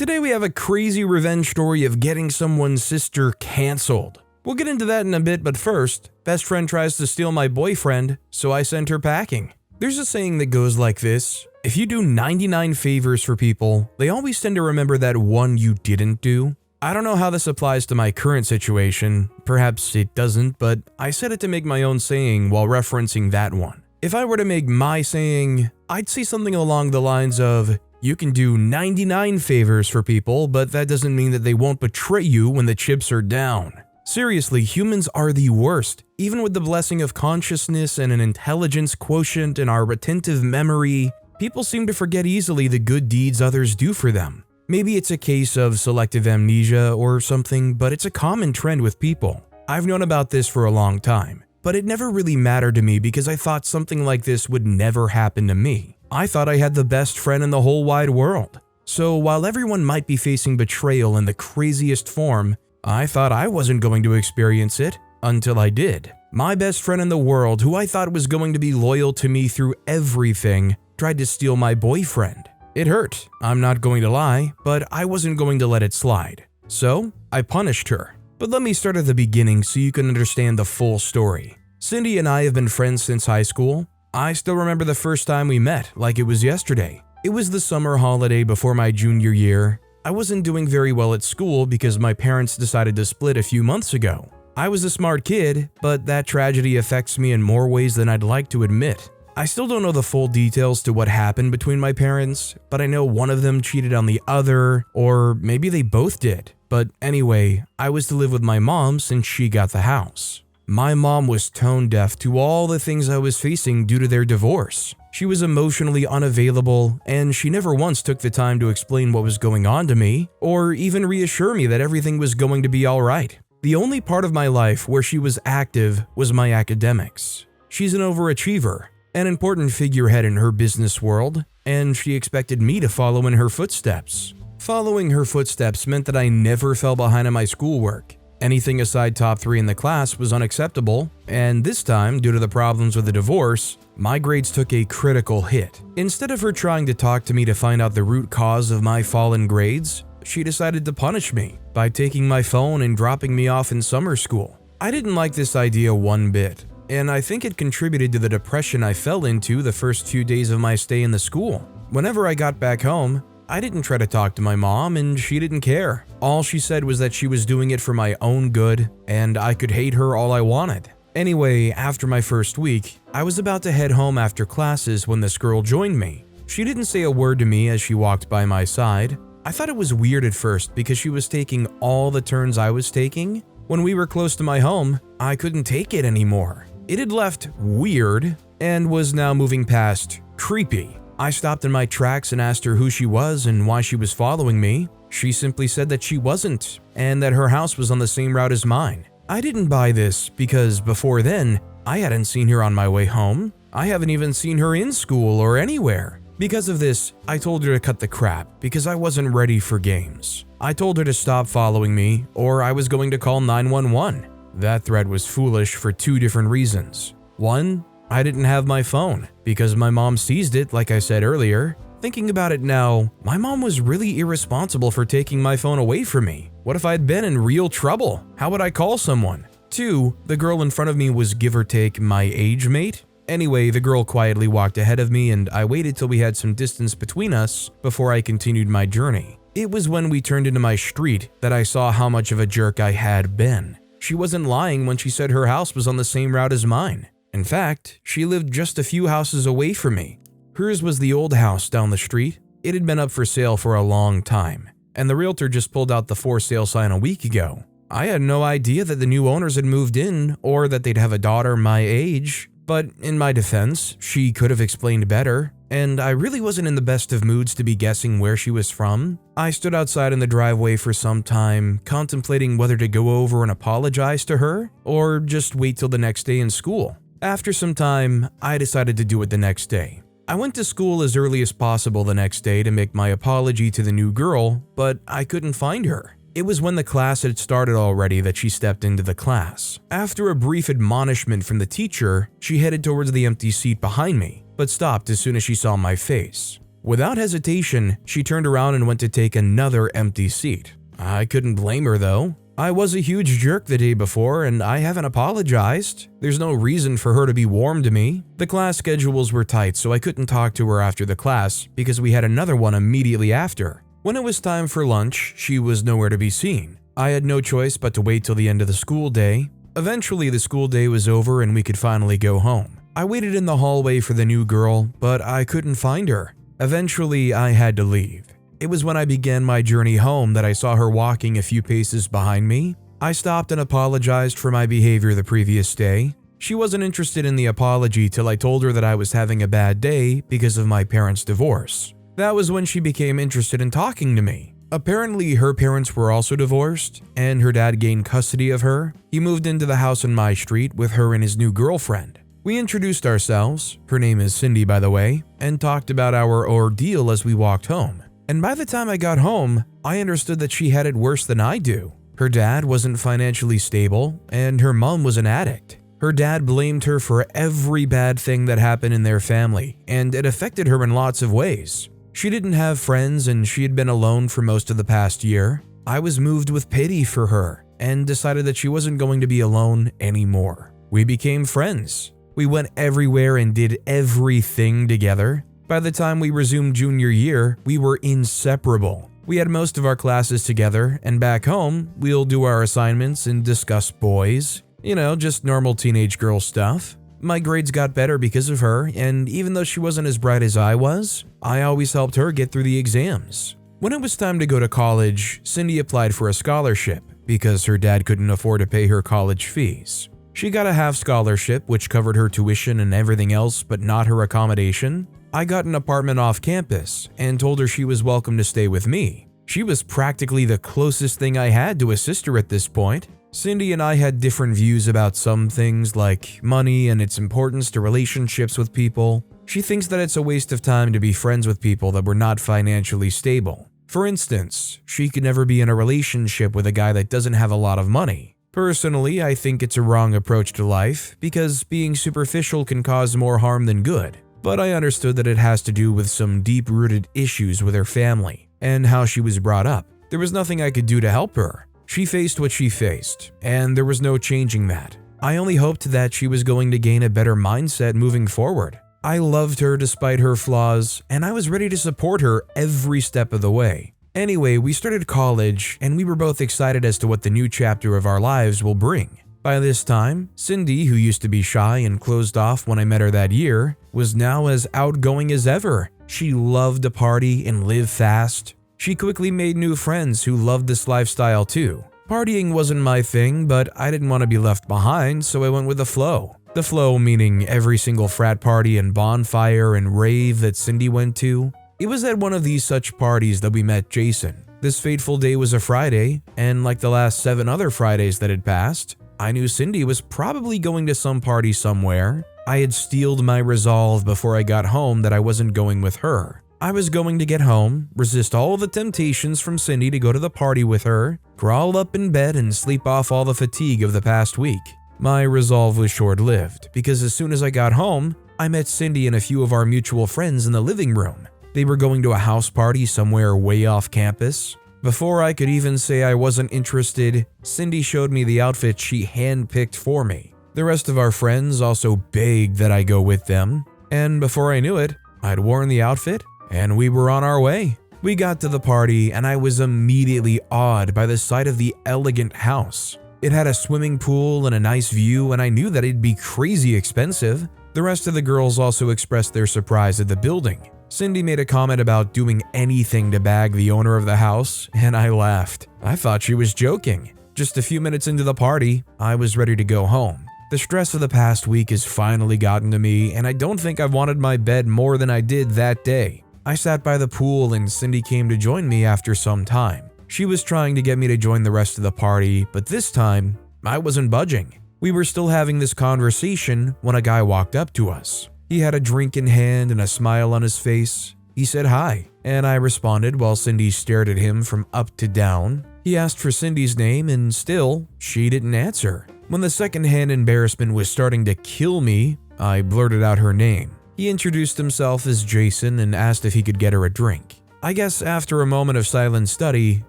Today we have a crazy revenge story of getting someone's sister canceled. We'll get into that in a bit, but first, best friend tries to steal my boyfriend, so I sent her packing. There's a saying that goes like this: if you do 99 favors for people, they always tend to remember that one you didn't do. I don't know how this applies to my current situation, perhaps it doesn't, but I said it to make my own saying while referencing that one. If I were to make my saying, I'd say something along the lines of, you can do 99 favors for people, but that doesn't mean that they won't betray you when the chips are down. Seriously, humans are the worst. Even with the blessing of consciousness and an intelligence quotient and our retentive memory, people seem to forget easily the good deeds others do for them. Maybe it's a case of selective amnesia or something, but it's a common trend with people. I've known about this for a long time, but it never really mattered to me because I thought something like this would never happen to me. I thought I had the best friend in the whole wide world. So while everyone might be facing betrayal in the craziest form, I thought I wasn't going to experience it until I did. My best friend in the world, who I thought was going to be loyal to me through everything, tried to steal my boyfriend. It hurt, I'm not going to lie, but I wasn't going to let it slide. So I punished her. But let me start at the beginning so you can understand the full story. Cindy and I have been friends since high school. I still remember the first time we met like it was yesterday. It was the summer holiday before my junior year. I wasn't doing very well at school because my parents decided to split a few months ago. I was a smart kid, but that tragedy affects me in more ways than I'd like to admit. I still don't know the full details to what happened between my parents, but I know one of them cheated on the other, or maybe they both did. But anyway, I was to live with my mom since she got the house. My mom was tone deaf to all the things I was facing due to their divorce. She was emotionally unavailable, and she never once took the time to explain what was going on to me, or even reassure me that everything was going to be alright. The only part of my life where she was active was my academics. She's an overachiever, an important figurehead in her business world, and she expected me to follow in her footsteps. Following her footsteps meant that I never fell behind on my schoolwork. Anything aside top 3 in the class was unacceptable, and this time, due to the problems with the divorce, my grades took a critical hit. Instead of her trying to talk to me to find out the root cause of my fallen grades, she decided to punish me by taking my phone and dropping me off in summer school. I didn't like this idea one bit, and I think it contributed to the depression I fell into the first few days of my stay in the school. Whenever I got back home, I didn't try to talk to my mom, and she didn't care. All she said was that she was doing it for my own good, and I could hate her all I wanted. Anyway, after my first week, I was about to head home after classes when this girl joined me. She didn't say a word to me as she walked by my side. I thought it was weird at first because she was taking all the turns I was taking. When we were close to my home, I couldn't take it anymore. It had left weird and was now moving past creepy. I stopped in my tracks and asked her who she was and why she was following me. She simply said that she wasn't, and that her house was on the same route as mine. I didn't buy this because before then, I hadn't seen her on my way home. I haven't even seen her in school or anywhere. Because of this, I told her to cut the crap because I wasn't ready for games. I told her to stop following me or I was going to call 911. That threat was foolish for 2 different reasons. One, I didn't have my phone because my mom seized it like I said earlier. Thinking about it now, my mom was really irresponsible for taking my phone away from me. What if I'd been in real trouble? How would I call someone? 2, the girl in front of me was give or take my age mate. Anyway, the girl quietly walked ahead of me and I waited till we had some distance between us before I continued my journey. It was when we turned into my street that I saw how much of a jerk I had been. She wasn't lying when she said her house was on the same route as mine. In fact, she lived just a few houses away from me. Hers was the old house down the street. It had been up for sale for a long time, and the realtor just pulled out the for sale sign a week ago. I had no idea that the new owners had moved in or that they'd have a daughter my age, but in my defense, she could have explained better, and I really wasn't in the best of moods to be guessing where she was from. I stood outside in the driveway for some time, contemplating whether to go over and apologize to her or just wait till the next day in school. After some time, I decided to do it the next day. I went to school as early as possible the next day to make my apology to the new girl, but I couldn't find her. It was when the class had started already that she stepped into the class. After a brief admonishment from the teacher, she headed towards the empty seat behind me, but stopped as soon as she saw my face. Without hesitation, she turned around and went to take another empty seat. I couldn't blame her though. I was a huge jerk the day before and I haven't apologized. There's no reason for her to be warm to me. The class schedules were tight, so I couldn't talk to her after the class because we had another one immediately after. When it was time for lunch, she was nowhere to be seen. I had no choice but to wait till the end of the school day. Eventually, the school day was over and we could finally go home. I waited in the hallway for the new girl, but I couldn't find her. Eventually, I had to leave. It was when I began my journey home that I saw her walking a few paces behind me. I stopped and apologized for my behavior the previous day. She wasn't interested in the apology till I told her that I was having a bad day because of my parents' divorce. That was when she became interested in talking to me. Apparently, her parents were also divorced, and her dad gained custody of her. He moved into the house on my street with her and his new girlfriend. We introduced ourselves, her name is Cindy by the way, and talked about our ordeal as we walked home. And by the time I got home, I understood that she had it worse than I do. Her dad wasn't financially stable, and her mom was an addict. Her dad blamed her for every bad thing that happened in their family, and it affected her in lots of ways. She didn't have friends and she had been alone for most of the past year. I was moved with pity for her and decided that she wasn't going to be alone anymore. We became friends. We went everywhere and did everything together. By the time we resumed junior year, we were inseparable. We had most of our classes together, and back home, we'll do our assignments and discuss boys. You know, just normal teenage girl stuff. My grades got better because of her, and even though she wasn't as bright as I was, I always helped her get through the exams. When it was time to go to college, Cindy applied for a scholarship because her dad couldn't afford to pay her college fees. She got a half scholarship, which covered her tuition and everything else but not her accommodation. I got an apartment off campus and told her she was welcome to stay with me. She was practically the closest thing I had to a sister at this point. Cindy and I had different views about some things like money and its importance to relationships with people. She thinks that it's a waste of time to be friends with people that were not financially stable. For instance, she could never be in a relationship with a guy that doesn't have a lot of money. Personally, I think it's a wrong approach to life because being superficial can cause more harm than good. But I understood that it has to do with some deep-rooted issues with her family and how she was brought up. There was nothing I could do to help her. She faced what she faced, and there was no changing that. I only hoped that she was going to gain a better mindset moving forward. I loved her despite her flaws, and I was ready to support her every step of the way. Anyway, we started college, and we were both excited as to what the new chapter of our lives will bring. By this time, Cindy, who used to be shy and closed off when I met her that year, was now as outgoing as ever. She loved to party and live fast. She quickly made new friends who loved this lifestyle too. Partying wasn't my thing, but I didn't want to be left behind, so I went with the flow. The flow meaning every single frat party and bonfire and rave that Cindy went to. It was at one of these such parties that we met Jason. This fateful day was a Friday, and like the last 7 other Fridays that had passed, I knew Cindy was probably going to some party somewhere. I had steeled my resolve before I got home that I wasn't going with her. I was going to get home, resist all the temptations from Cindy to go to the party with her, crawl up in bed and sleep off all the fatigue of the past week. My resolve was short-lived because as soon as I got home, I met Cindy and a few of our mutual friends in the living room. They were going to a house party somewhere way off campus. Before I could even say I wasn't interested, Cindy showed me the outfit she handpicked for me. The rest of our friends also begged that I go with them, and before I knew it, I'd worn the outfit and we were on our way. We got to the party and I was immediately awed by the sight of the elegant house. It had a swimming pool and a nice view, and I knew that it'd be crazy expensive. The rest of the girls also expressed their surprise at the building. Cindy made a comment about doing anything to bag the owner of the house, and I laughed. I thought she was joking. Just a few minutes into the party, I was ready to go home. The stress of the past week has finally gotten to me, and I don't think I've wanted my bed more than I did that day. I sat by the pool and Cindy came to join me after some time. She was trying to get me to join the rest of the party, but this time, I wasn't budging. We were still having this conversation when a guy walked up to us. He had a drink in hand and a smile on his face. He said hi, and I responded while Cindy stared at him from up to down. He asked for Cindy's name, and still, she didn't answer. When the secondhand embarrassment was starting to kill me, I blurted out her name. He introduced himself as Jason and asked if he could get her a drink. I guess after a moment of silent study,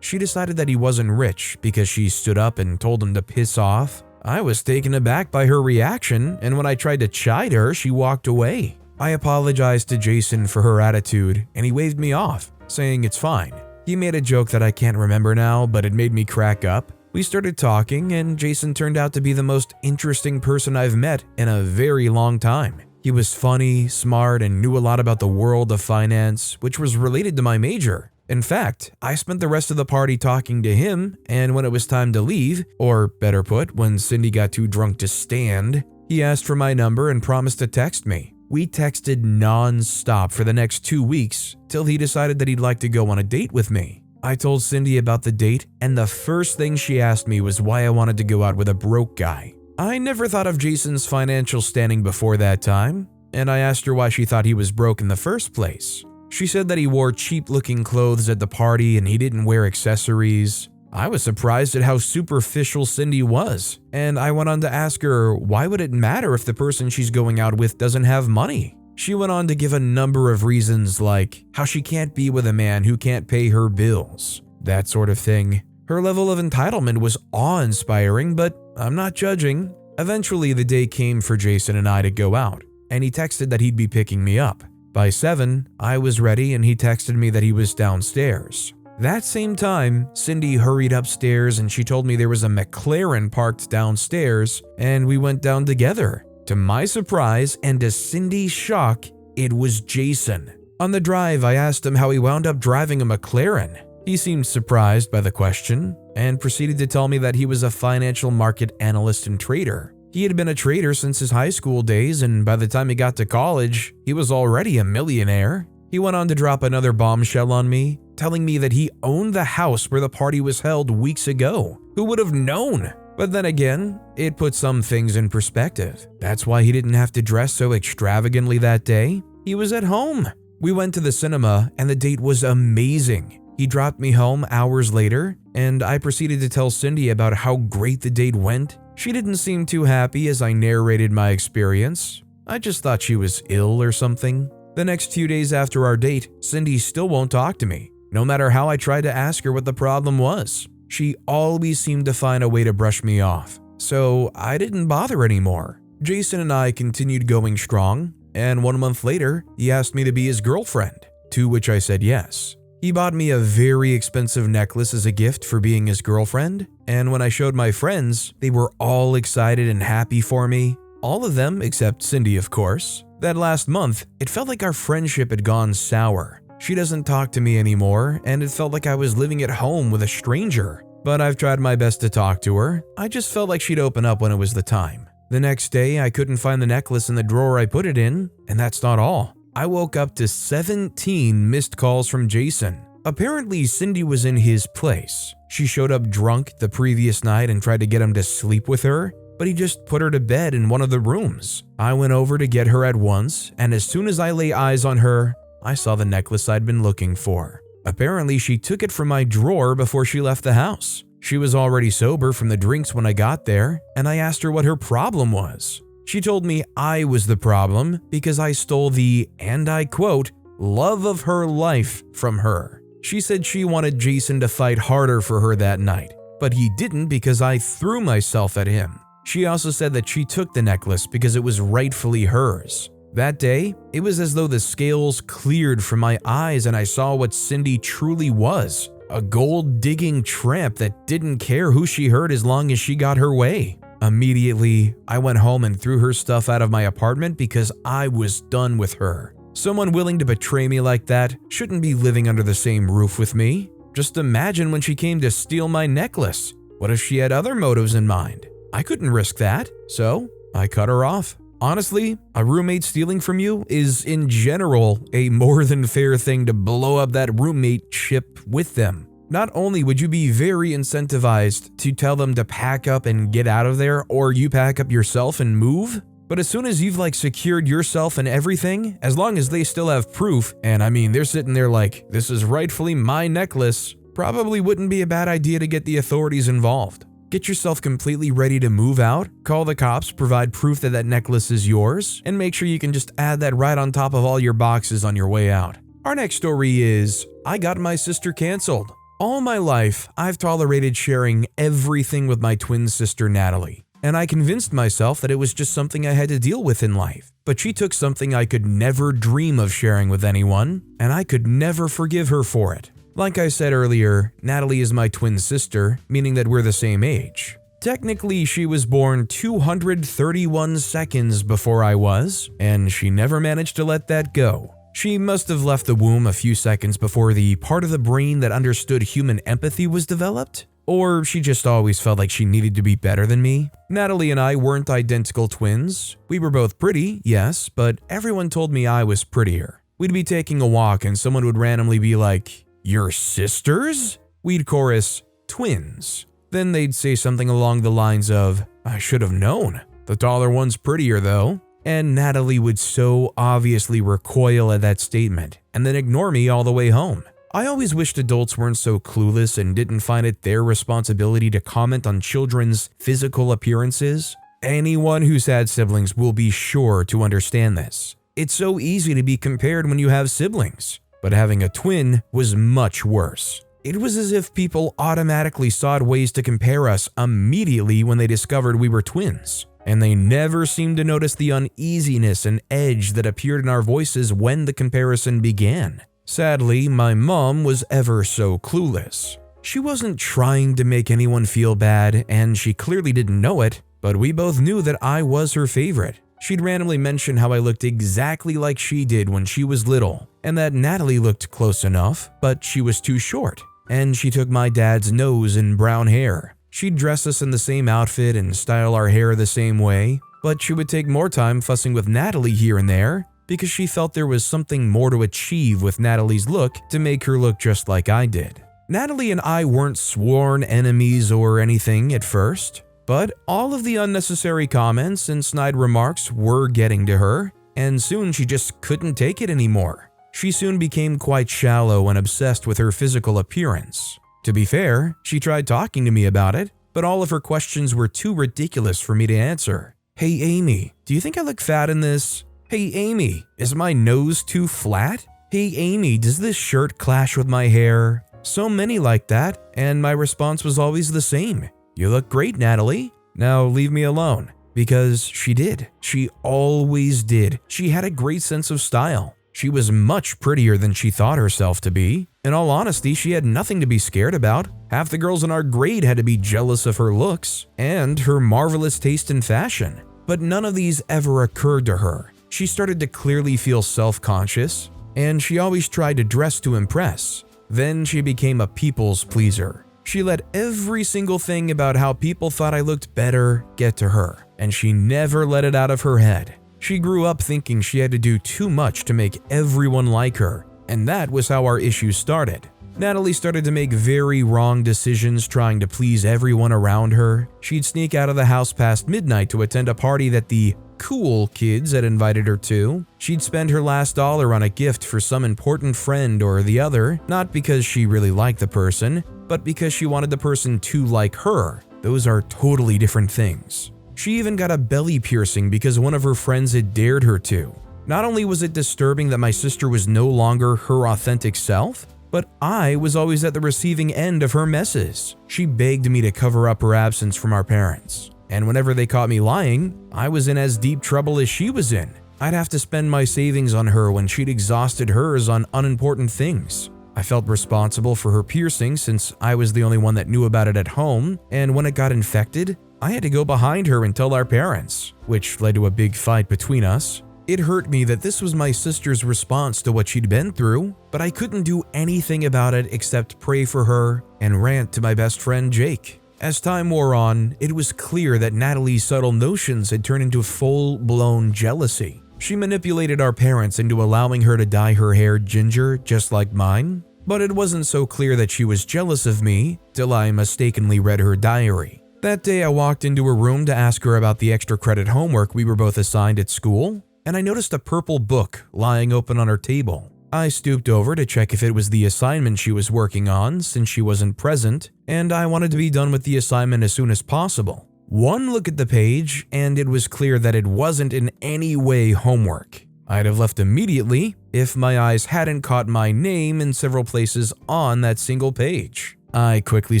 she decided that he wasn't rich because she stood up and told him to piss off. I was taken aback by her reaction, and when I tried to chide her, she walked away. I apologized to Jason for her attitude, and he waved me off, saying it's fine. He made a joke that I can't remember now, but it made me crack up. We started talking, and Jason turned out to be the most interesting person I've met in a very long time. He was funny, smart, and knew a lot about the world of finance, which was related to my major. In fact, I spent the rest of the party talking to him, and when it was time to leave, or better put, when Cindy got too drunk to stand, he asked for my number and promised to text me. We texted non-stop for the next 2 weeks, till he decided that he'd like to go on a date with me. I told Cindy about the date, and the first thing she asked me was why I wanted to go out with a broke guy. I never thought of Jason's financial standing before that time, and I asked her why she thought he was broke in the first place. She said that he wore cheap-looking clothes at the party and he didn't wear accessories. I was surprised at how superficial Cindy was, and I went on to ask her why would it matter if the person she's going out with doesn't have money? She went on to give a number of reasons like how she can't be with a man who can't pay her bills, that sort of thing. Her level of entitlement was awe-inspiring, but I'm not judging. Eventually, the day came for Jason and I to go out, and he texted that he'd be picking me up. By 7, I was ready and he texted me that he was downstairs. That same time, Cindy hurried upstairs and she told me there was a McLaren parked downstairs, and we went down together. To my surprise and to Cindy's shock, it was Jason. On the drive, I asked him how he wound up driving a McLaren. He seemed surprised by the question and proceeded to tell me that he was a financial market analyst and trader. He had been a trader since his high school days, and by the time he got to college, he was already a millionaire. He went on to drop another bombshell on me, telling me that he owned the house where the party was held weeks ago. Who would have known? But then again, it put some things in perspective. That's why he didn't have to dress so extravagantly that day. He was at home. We went to the cinema, and the date was amazing. He dropped me home hours later, and I proceeded to tell Cindy about how great the date went. She didn't seem too happy as I narrated my experience. I just thought she was ill or something. The next few days after our date, Cindy still won't talk to me, no matter how I tried to ask her what the problem was. She always seemed to find a way to brush me off, so I didn't bother anymore. Jason and I continued going strong, and 1 month later, he asked me to be his girlfriend, to which I said yes. He bought me a very expensive necklace as a gift for being his girlfriend, and when I showed my friends, they were all excited and happy for me. All of them, except Cindy, of course. That last month, it felt like our friendship had gone sour. She doesn't talk to me anymore, and it felt like I was living at home with a stranger. But I've tried my best to talk to her. I just felt like she'd open up when it was the time. The next day, I couldn't find the necklace in the drawer I put it in, and that's not all. I woke up to 17 missed calls from Jason. Apparently, Cindy was in his place. She showed up drunk the previous night and tried to get him to sleep with her, but he just put her to bed in one of the rooms. I went over to get her at once, and as soon as I lay eyes on her, I saw the necklace I'd been looking for. Apparently, she took it from my drawer before she left the house. She was already sober from the drinks when I got there, and I asked her what her problem was. She told me I was the problem because I stole the, and I quote, love of her life from her. She said she wanted Jason to fight harder for her that night, but he didn't because I threw myself at him. She also said that she took the necklace because it was rightfully hers. That day, it was as though the scales cleared from my eyes and I saw what Cindy truly was, a gold-digging tramp that didn't care who she hurt as long as she got her way. Immediately, I went home and threw her stuff out of my apartment because I was done with her. Someone willing to betray me like that shouldn't be living under the same roof with me. Just imagine when she came to steal my necklace. What if she had other motives in mind? I couldn't risk that, so I cut her off. Honestly, a roommate stealing from you is in general a more than fair thing to blow up that roommate ship with them. Not only would you be very incentivized to tell them to pack up and get out of there, or you pack up yourself and move, but as soon as you've secured yourself and everything, as long as they still have proof, and I mean they're sitting there like, this is rightfully my necklace, probably wouldn't be a bad idea to get the authorities involved. Get yourself completely ready to move out, call the cops, provide proof that that necklace is yours, and make sure you can just add that right on top of all your boxes on your way out. Our next story is, I got my sister canceled. All my life, I've tolerated sharing everything with my twin sister Natalie, and I convinced myself that it was just something I had to deal with in life. But she took something I could never dream of sharing with anyone, and I could never forgive her for it. Like I said earlier, Natalie is my twin sister, meaning that we're the same age. Technically, she was born 231 seconds before I was, and she never managed to let that go. She must have left the womb a few seconds before the part of the brain that understood human empathy was developed, or she just always felt like she needed to be better than me. Natalie and I weren't identical twins. We were both pretty, yes, but everyone told me I was prettier. We'd be taking a walk and someone would randomly be like, "You're sisters?" We'd chorus, "Twins." Then they'd say something along the lines of, "I should have known. The taller one's prettier though." And Natalie would so obviously recoil at that statement and then ignore me all the way home. I always wished adults weren't so clueless and didn't find it their responsibility to comment on children's physical appearances. Anyone who's had siblings will be sure to understand this. It's so easy to be compared when you have siblings, but having a twin was much worse. It was as if people automatically sought ways to compare us immediately when they discovered we were twins. And they never seemed to notice the uneasiness and edge that appeared in our voices when the comparison began. Sadly, my mom was ever so clueless. She wasn't trying to make anyone feel bad, and she clearly didn't know it, but we both knew that I was her favorite. She'd randomly mention how I looked exactly like she did when she was little, and that Natalie looked close enough, but she was too short, and she took my dad's nose and brown hair. She'd dress us in the same outfit and style our hair the same way, but she would take more time fussing with Natalie here and there because she felt there was something more to achieve with Natalie's look to make her look just like I did. Natalie and I weren't sworn enemies or anything at first, but all of the unnecessary comments and snide remarks were getting to her, and soon she just couldn't take it anymore. She soon became quite shallow and obsessed with her physical appearance. To be fair, she tried talking to me about it, but all of her questions were too ridiculous for me to answer. "Hey Amy, do you think I look fat in this? Hey Amy, is my nose too flat? Hey Amy, does this shirt clash with my hair?" So many like that, and my response was always the same. "You look great, Natalie. Now leave me alone." Because she did. She always did. She had a great sense of style. She was much prettier than she thought herself to be. In all honesty, she had nothing to be scared about. Half the girls in our grade had to be jealous of her looks and her marvelous taste in fashion. But none of these ever occurred to her. She started to clearly feel self-conscious, and she always tried to dress to impress. Then she became a people's pleaser. She let every single thing about how people thought I looked better get to her, and she never let it out of her head. She grew up thinking she had to do too much to make everyone like her, and that was how our issues started. Natalie started to make very wrong decisions trying to please everyone around her. She'd sneak out of the house past midnight to attend a party that the cool kids had invited her to. She'd spend her last dollar on a gift for some important friend or the other, not because she really liked the person, but because she wanted the person to like her. Those are totally different things. She even got a belly piercing because one of her friends had dared her to. Not only was it disturbing that my sister was no longer her authentic self, but I was always at the receiving end of her messes. She begged me to cover up her absence from our parents. And whenever they caught me lying, I was in as deep trouble as she was in. I'd have to spend my savings on her when she'd exhausted hers on unimportant things. I felt responsible for her piercing since I was the only one that knew about it at home, and when it got infected, I had to go behind her and tell our parents, which led to a big fight between us. It hurt me that this was my sister's response to what she'd been through, but I couldn't do anything about it except pray for her and rant to my best friend Jake. As time wore on, it was clear that Natalie's subtle notions had turned into full-blown jealousy. She manipulated our parents into allowing her to dye her hair ginger just like mine, but it wasn't so clear that she was jealous of me till I mistakenly read her diary. That day I walked into her room to ask her about the extra credit homework we were both assigned at school, and I noticed a purple book lying open on her table. I stooped over to check if it was the assignment she was working on since she wasn't present, and I wanted to be done with the assignment as soon as possible. One look at the page, and it was clear that it wasn't in any way homework. I'd have left immediately if my eyes hadn't caught my name in several places on that single page. I quickly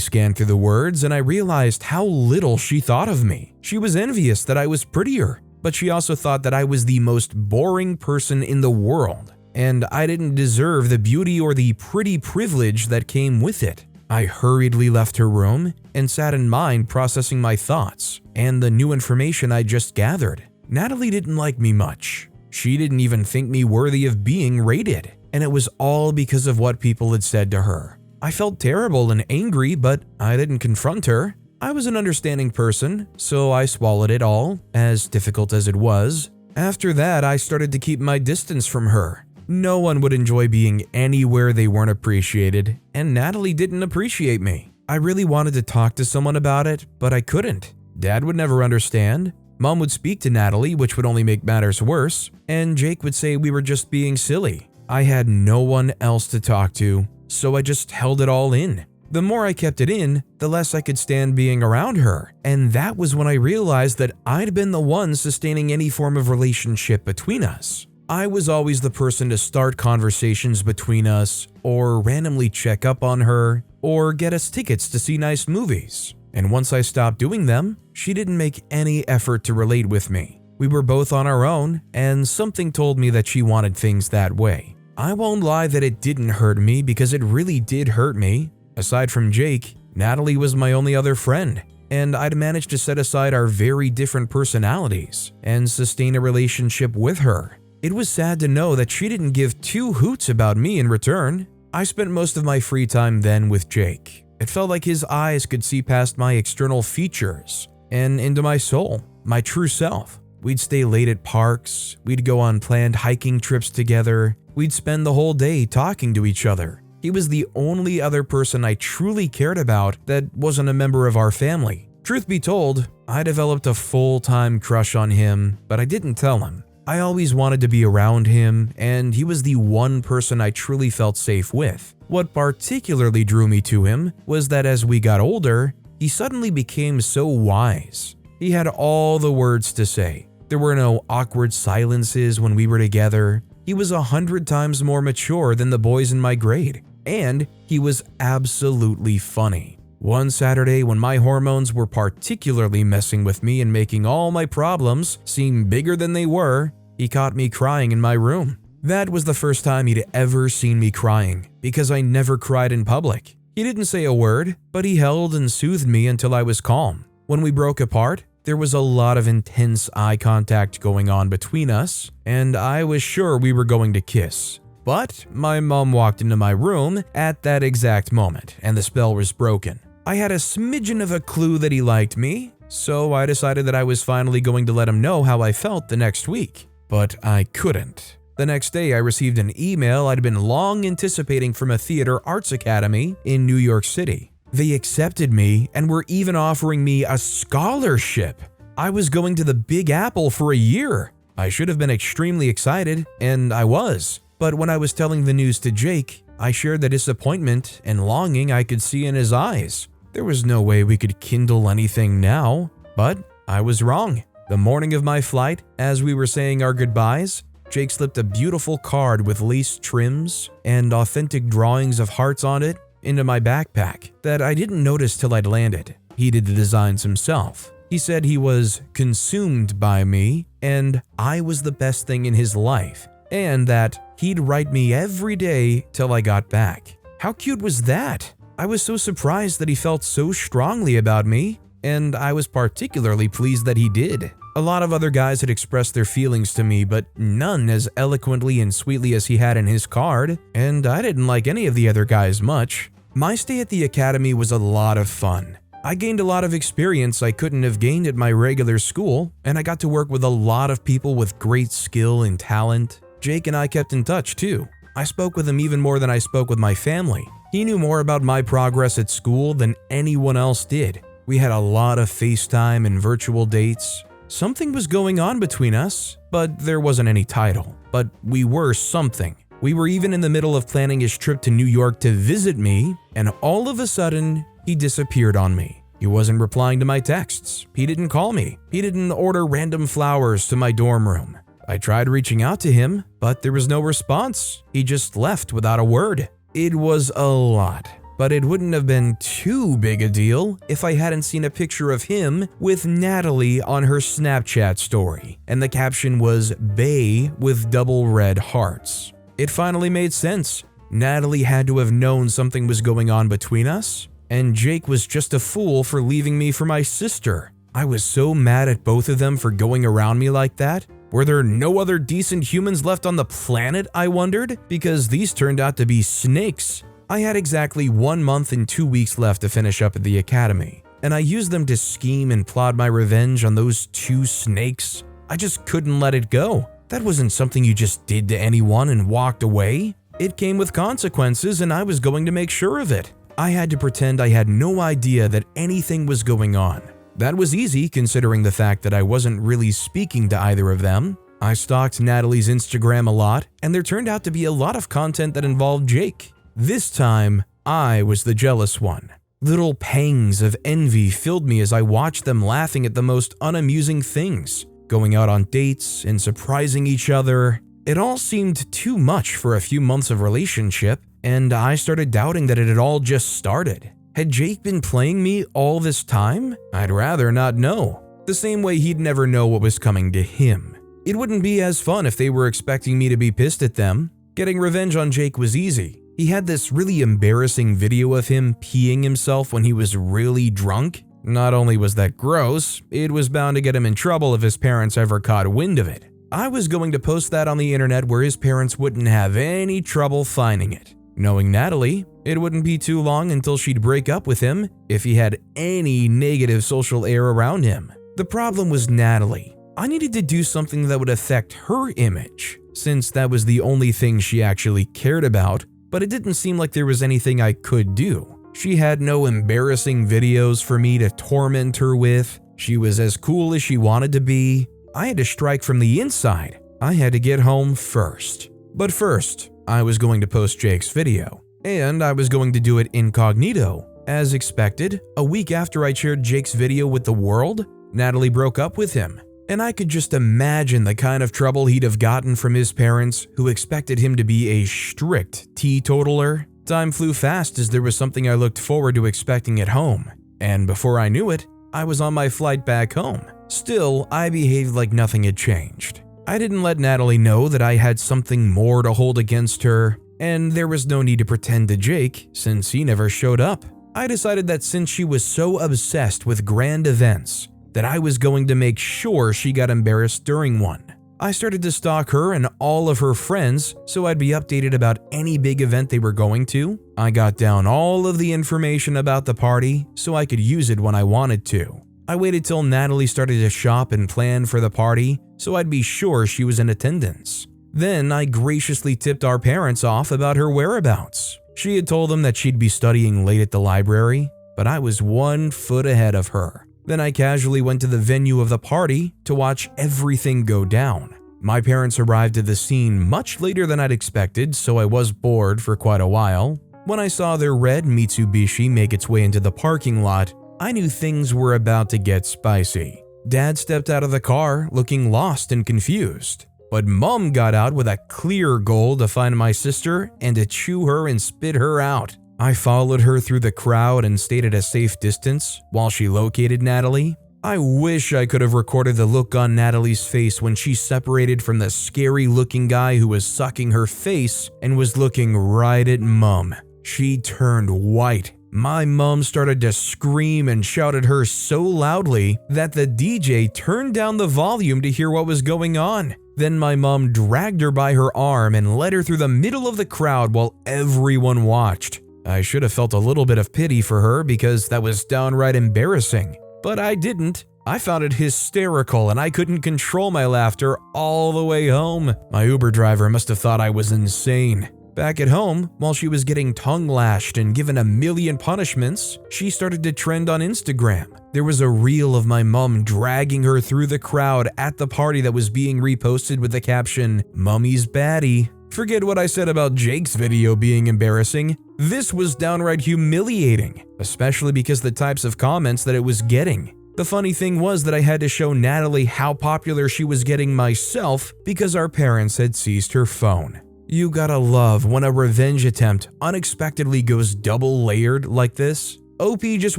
scanned through the words and I realized how little she thought of me. She was envious that I was prettier, but she also thought that I was the most boring person in the world, and I didn't deserve the beauty or the pretty privilege that came with it. I hurriedly left her room and sat in mine processing my thoughts and the new information I just gathered. Natalie didn't like me much. She didn't even think me worthy of being rated, and it was all because of what people had said to her. I felt terrible and angry, but I didn't confront her. I was an understanding person, so I swallowed it all, as difficult as it was. After that, I started to keep my distance from her. No one would enjoy being anywhere they weren't appreciated, and Natalie didn't appreciate me. I really wanted to talk to someone about it, but I couldn't. Dad would never understand. Mom would speak to Natalie, which would only make matters worse, and Jake would say we were just being silly. I had no one else to talk to, so I just held it all in. The more I kept it in, the less I could stand being around her, and that was when I realized that I'd been the one sustaining any form of relationship between us. I was always the person to start conversations between us, or randomly check up on her, or get us tickets to see nice movies. And once I stopped doing them, she didn't make any effort to relate with me. We were both on our own, and something told me that she wanted things that way. I won't lie that it didn't hurt me because it really did hurt me. Aside from Jake, Natalie was my only other friend, and I'd managed to set aside our very different personalities and sustain a relationship with her. It was sad to know that she didn't give two hoots about me in return. I spent most of my free time then with Jake. It felt like his eyes could see past my external features and into my soul, my true self. We'd stay late at parks, we'd go on planned hiking trips together, we'd spend the whole day talking to each other. He was the only other person I truly cared about that wasn't a member of our family. Truth be told, I developed a full-time crush on him, but I didn't tell him. I always wanted to be around him, and he was the one person I truly felt safe with. What particularly drew me to him was that as we got older, he suddenly became so wise. He had all the words to say. There were no awkward silences when we were together. He was 100 times more mature than the boys in my grade, and he was absolutely funny. One Saturday, when my hormones were particularly messing with me and making all my problems seem bigger than they were, he caught me crying in my room. That was the first time he'd ever seen me crying, because I never cried in public. He didn't say a word, but he held and soothed me until I was calm. When we broke apart, there was a lot of intense eye contact going on between us, and I was sure we were going to kiss. But my mom walked into my room at that exact moment, and the spell was broken. I had a smidgen of a clue that he liked me, so I decided that I was finally going to let him know how I felt the next week. But I couldn't. The next day, I received an email I'd been long anticipating from a theater arts academy in New York City. They accepted me and were even offering me a scholarship. I was going to the Big Apple for a year. I should have been extremely excited, and I was. But when I was telling the news to Jake, I shared the disappointment and longing I could see in his eyes. There was no way we could kindle anything now, but I was wrong. The morning of my flight, as we were saying our goodbyes, Jake slipped a beautiful card with lace trims and authentic drawings of hearts on it into my backpack that I didn't notice till I'd landed. He did the designs himself. He said he was consumed by me and I was the best thing in his life, and that he'd write me every day till I got back. How cute was that? I was so surprised that he felt so strongly about me, and I was particularly pleased that he did. A lot of other guys had expressed their feelings to me, but none as eloquently and sweetly as he had in his card, and I didn't like any of the other guys much. My stay at the academy was a lot of fun. I gained a lot of experience I couldn't have gained at my regular school, and I got to work with a lot of people with great skill and talent. Jake and I kept in touch too. I spoke with him even more than I spoke with my family. He knew more about my progress at school than anyone else did. We had a lot of FaceTime and virtual dates. Something was going on between us, but there wasn't any title. But we were something. We were even in the middle of planning his trip to New York to visit me, and all of a sudden, he disappeared on me. He wasn't replying to my texts. He didn't call me. He didn't order random flowers to my dorm room. I tried reaching out to him, but there was no response. He just left without a word. It was a lot, but it wouldn't have been too big a deal if I hadn't seen a picture of him with Natalie on her Snapchat story, and the caption was "Bae" with double red hearts. It finally made sense. Natalie had to have known something was going on between us, and Jake was just a fool for leaving me for my sister. I was so mad at both of them for going around me like that. Were there no other decent humans left on the planet, I wondered, because these turned out to be snakes. I had exactly 1 month and 2 weeks left to finish up at the academy, and I used them to scheme and plot my revenge on those 2 snakes. I just couldn't let it go. That wasn't something you just did to anyone and walked away. It came with consequences, and I was going to make sure of it. I had to pretend I had no idea that anything was going on. That was easy considering the fact that I wasn't really speaking to either of them. I stalked Natalie's Instagram a lot, and there turned out to be a lot of content that involved Jake. This time, I was the jealous one. Little pangs of envy filled me as I watched them laughing at the most unamusing things, going out on dates and surprising each other. It all seemed too much for a few months of relationship, and I started doubting that it had all just started. Had Jake been playing me all this time? I'd rather not know. The same way he'd never know what was coming to him. It wouldn't be as fun if they were expecting me to be pissed at them. Getting revenge on Jake was easy. He had this really embarrassing video of him peeing himself when he was really drunk. Not only was that gross, it was bound to get him in trouble if his parents ever caught wind of it. I was going to post that on the internet where his parents wouldn't have any trouble finding it. Knowing Natalie, it wouldn't be too long until she'd break up with him if he had any negative social air around him. The problem was Natalie. I needed to do something that would affect her image, since that was the only thing she actually cared about, but it didn't seem like there was anything I could do. She had no embarrassing videos for me to torment her with. She was as cool as she wanted to be. I had to strike from the inside. I had to get home first. But first, I was going to post Jake's video, and I was going to do it incognito. As expected, a week after I shared Jake's video with the world, Natalie broke up with him, and I could just imagine the kind of trouble he'd have gotten from his parents, who expected him to be a strict teetotaler. Time flew fast as there was something I looked forward to expecting at home, and before I knew it, I was on my flight back home. Still, I behaved like nothing had changed. I didn't let Natalie know that I had something more to hold against her, and there was no need to pretend to Jake since he never showed up. I decided that since she was so obsessed with grand events, that I was going to make sure she got embarrassed during one. I started to stalk her and all of her friends so I'd be updated about any big event they were going to. I got down all of the information about the party so I could use it when I wanted to. I waited till Natalie started to shop and plan for the party so I'd be sure she was in attendance. Then I graciously tipped our parents off about her whereabouts. She had told them that she'd be studying late at the library, but I was 1 foot ahead of her. Then I casually went to the venue of the party to watch everything go down. My parents arrived at the scene much later than I'd expected, so I was bored for quite a while. When I saw their red Mitsubishi make its way into the parking lot, I knew things were about to get spicy. Dad stepped out of the car looking lost and confused, but Mom got out with a clear goal to find my sister and to chew her and spit her out. I followed her through the crowd and stayed at a safe distance while she located Natalie. I wish I could have recorded the look on Natalie's face when she separated from the scary-looking guy who was sucking her face and was looking right at Mom. She turned white. My mom started to scream and shout at her so loudly that the DJ turned down the volume to hear what was going on. Then my mom dragged her by her arm and led her through the middle of the crowd while everyone watched. I should have felt a little bit of pity for her because that was downright embarrassing, but I didn't. I found it hysterical and I couldn't control my laughter all the way home. My Uber driver must have thought I was insane. Back at home, while she was getting tongue-lashed and given a million punishments, she started to trend on Instagram. There was a reel of my mom dragging her through the crowd at the party that was being reposted with the caption, "Mummy's baddie." Forget what I said about Jake's video being embarrassing. This was downright humiliating, especially because the types of comments that it was getting. The funny thing was that I had to show Natalie how popular she was getting myself because our parents had seized her phone. You gotta love when a revenge attempt unexpectedly goes double layered like this. OP just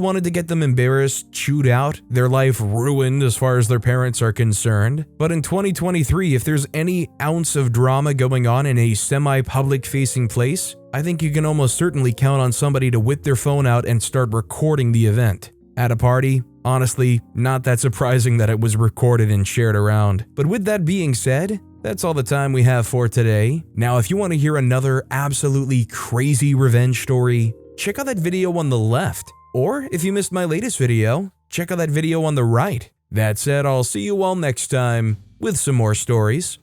wanted to get them embarrassed, chewed out, their life ruined as far as their parents are concerned. But in 2023, if there's any ounce of drama going on in a semi-public facing place, I think you can almost certainly count on somebody to whip their phone out and start recording the event. At a party, honestly, not that surprising that it was recorded and shared around. But with that being said, that's all the time we have for today. Now, if you want to hear another absolutely crazy revenge story, check out that video on the left. Or if you missed my latest video, check out that video on the right. That said, I'll see you all next time with some more stories.